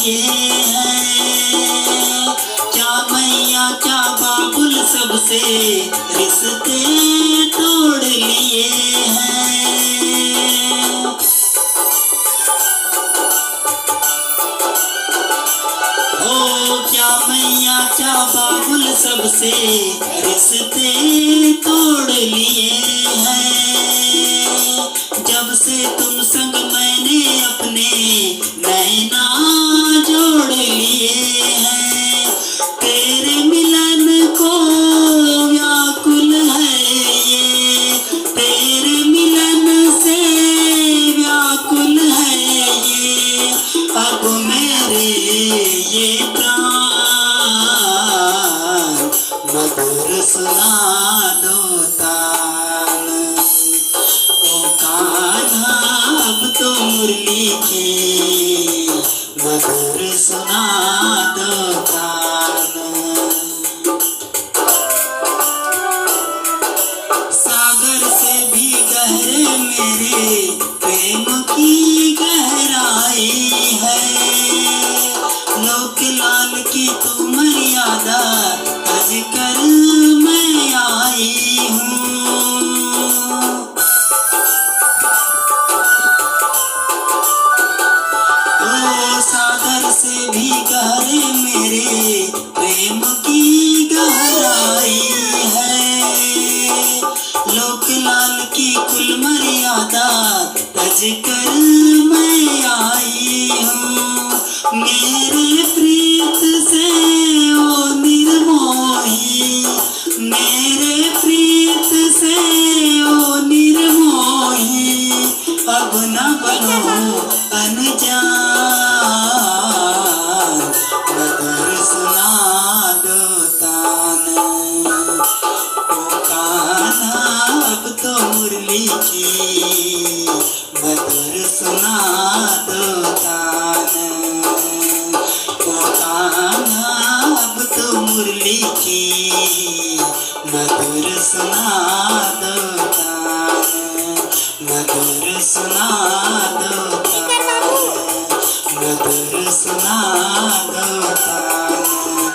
लिए हैं। क्या मैया क्या बाबुल सबसे रिश्ते तोड़ लिए हैं। ओ क्या मैया क्या बाबुल सबसे रिश्ते तोड़ लिए हैं। जब से तुम संग मैंने अपने नैना जोड़ लिए हैं। तेरे मिलन को व्याकुल है ये, तेरे मिलन से व्याकुल है ये। अब मेरे ये प्राण मधुर सुना दो तान। ओ कान्हा अब तो मुरली की मधुर सुना दो तान। सागर से भी गहरे मेरे प्रेम की गहराई है। लोक लाल की तू मर्यादा तज कर मैं आई हूँ। ओ सागर से भी गहरे मेरे प्रेम की गहराई है। लोक लाल की कुल मर्यादा तज कर मैं आई हूँ। मेरे प्रीत से ओ निर्मोही, मेरे प्रीत से ओ निर्मोही। अब न बनो अनजान, मधुर सुना दो तान। ओ कान्हा अब तो मुरली की मधुर सुना दो तान। ओ कान्हा अब तो मुरली की मधुर सुना